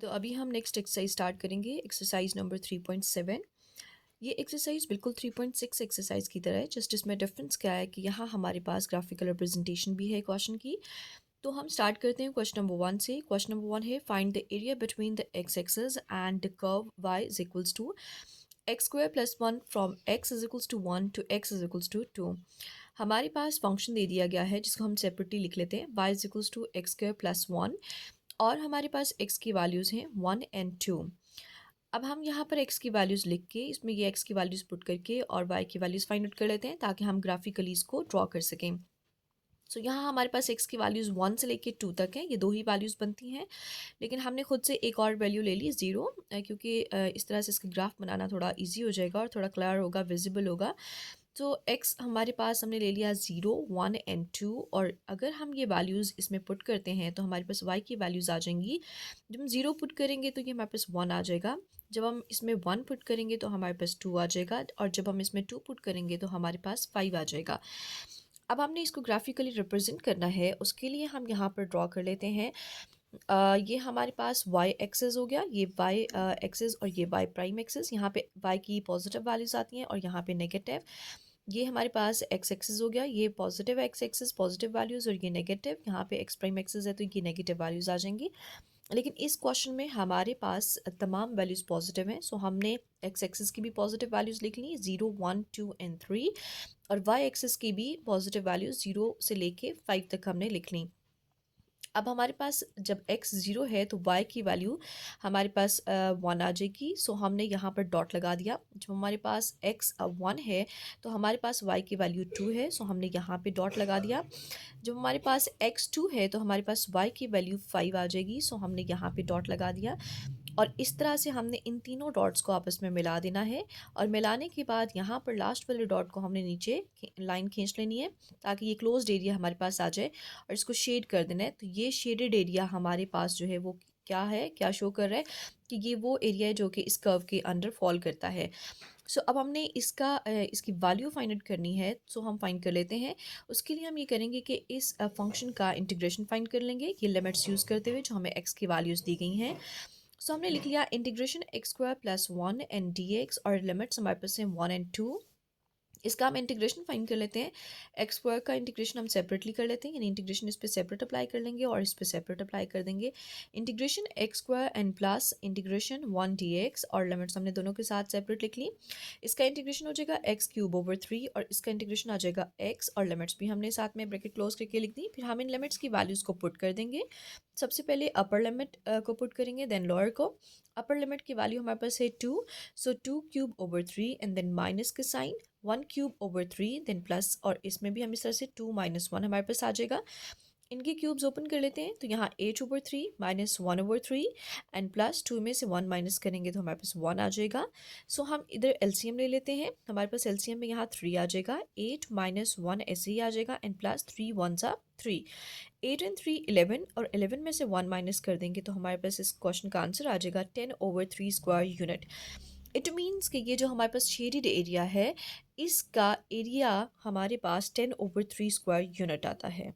तो अभी हम नेक्स्ट एक्सरसाइज स्टार्ट करेंगे, एक्सरसाइज नंबर 3.7। ये एक्सरसाइज बिल्कुल 3.6 एक्सरसाइज की तरह है, जस्ट इसमें डिफरेंस क्या है कि यहाँ हमारे पास ग्राफिकल रिप्रेजेंटेशन भी है क्वेश्चन की। तो हम स्टार्ट करते हैं क्वेश्चन नंबर 1 से। क्वेश्चन नंबर 1 है, find the area between the x axis and the curve y is equals to x square plus 1 from x is equals to 1 to x is equals to 2। हमारे पास function दे दिया गया है जिसको हम separately लिख लेते हैं, y is equals to x square plus 1, और हमारे पास x की वैल्यूज़ हैं 1 एंड 2। अब हम यहाँ पर x की वैल्यूज़ लिख के इसमें ये x की वैल्यूज़ पुट करके और y की वैल्यूज़ फाइंड आउट कर लेते हैं ताकि हम ग्राफिकली इसको ड्रॉ कर सकें। सो यहाँ हमारे पास x की वैल्यूज़ 1 से लेके 2 तक हैं, ये दो ही वैल्यूज़ बनती हैं, लेकिन हमने खुद से एक और वैल्यू ले ली 0, क्योंकि इस तरह से इसका ग्राफ बनाना थोड़ा ईजी हो जाएगा और थोड़ा क्लियर होगा, विजिबल होगा। तो x हमारे पास हमने ले लिया 0, 1 एंड 2, और अगर हम ये वैल्यूज़ इसमें पुट करते हैं तो हमारे पास y की वैल्यूज़ आ जाएंगी। जब हम 0 पुट करेंगे तो ये हमारे पास 1 आ जाएगा, जब हम इसमें 1 पुट करेंगे तो हमारे पास 2 आ जाएगा, और जब हम इसमें 2 पुट करेंगे तो हमारे पास 5 आ जाएगा। अब हमने इसको ग्राफिकली रिप्रेजेंट करना है, उसके लिए हम यहाँ पर ड्रॉ कर लेते हैं। ये हमारे पास y एक्सेस हो गया, ये y एक्सेस और ये y प्राइम एक्सेस। यहाँ पे y की पॉजिटिव वैल्यूज़ आती हैं और यहाँ पे नेगेटिव। ये हमारे पास x एक्सेस हो गया, ये positive x axis positive values, और ये नेगेटिव, यहाँ पे x प्राइम एक्सेस है तो ये नेगेटिव वैल्यूज़ आ जाएंगी। लेकिन इस क्वेश्चन में हमारे पास तमाम वैल्यूज़ पॉजिटिव हैं, सो हमने x एक्सेस की भी पॉजिटिव वैल्यूज़ लिख ली 0, 1, 2 एंड 3, और y एक्सेस की भी पॉजिटिव वैल्यूज़ 0 से लेके 5 तक हमने लिख ली। अब हमारे पास जब x 0 है तो y की वैल्यू हमारे पास 1 आ जाएगी, सो हमने यहाँ पर डॉट लगा दिया। जब हमारे पास x 1 है तो हमारे पास y की वैल्यू 2 है, सो हमने यहाँ पे डॉट लगा दिया। जब हमारे पास x 2 है तो हमारे पास y की वैल्यू 5 आ जाएगी, सो हमने यहाँ पे डॉट लगा दिया। और इस तरह से हमने इन तीनों डॉट्स को आपस में मिला देना है, और मिलाने के बाद यहाँ पर लास्ट वाले डॉट को हमने नीचे लाइन खींच लेनी है ताकि ये क्लोज्ड एरिया हमारे पास आ जाए, और इसको शेड कर देना है। तो ये शेडेड एरिया हमारे पास जो है वो क्या है, क्या शो कर रहा है कि ये वो एरिया है जो कि इस कर्व के अंडर फॉल करता है। सो अब हमने इसकी वैल्यू फाइंड आउट करनी है, सो हम फाइंड कर लेते हैं। उसके लिए हम ये करेंगे कि इस फंक्शन का इंटीग्रेशन फाइंड कर लेंगे, ये लिमिट्स यूज़ करते हुए जो हमें x की वैल्यूज़ दी गई हैं। सो हमने लिख लिया integration x square plus 1 and D x, और लिमिट्स हमारे पास हैं 1 एंड 2। इसका हम इंटीग्रेशन फाइंड कर लेते हैं। एक्स स्क्वायर का इंटीग्रेशन हम सेपरेटली कर लेते हैं, यानी इंटीग्रेशन इस पे सेपरेट अप्लाई कर लेंगे और इस पे सेपरेट अप्लाई कर देंगे। Integration x square and plus integration 1 D x, और लिमिट्स हमने दोनों के साथ सेपरेट लिख ली। इसका इंटीग्रेशन हो जाएगा एक्स क्यूब ओवर 3, और इसका इंटीग्रेशन आ जाएगा एक्स, और लिमिट्स भी हमने साथ में ब्रैकेट क्लोज करके लिख दी। फिर हम इन लिमिट्स की वैल्यूज़ को पुट कर देंगे। सबसे पहले अपर लिमिट को पुट करेंगे, देन लोअर को। अपर लिमिट की वैल्यू हमारे पास है 2, so 2 cube over 3 and then minus के sign, 1 cube over 3 then plus, और इसमें भी हम इस तरह से 2 माइनस 1 हमारे पास आ जाएगा। इनके क्यूब्स ओपन कर लेते हैं, तो यहाँ 8 over 3 minus 1 over 3 and plus 2 में से 1 माइनस करेंगे तो हमारे पास 1 आ जाएगा। सो हम इधर एलसीएम ले लेते हैं, हमारे पास एलसीएम में यहाँ 3 आ जाएगा, 8 माइनस 1 ऐसे ही आ जाएगा, एंड प्लस 3 1 सा 3, 8 एंड 3 11, और 11 में से 1 माइनस कर देंगे तो हमारे पास इस क्वेश्चन का आंसर आ जाएगा 10 over 3 square unit. It means कि ये जो हमारे पास शेडेड एरिया है, इसका एरिया हमारे पास 10 ओवर 3 स्क्वायर यूनिट आता है।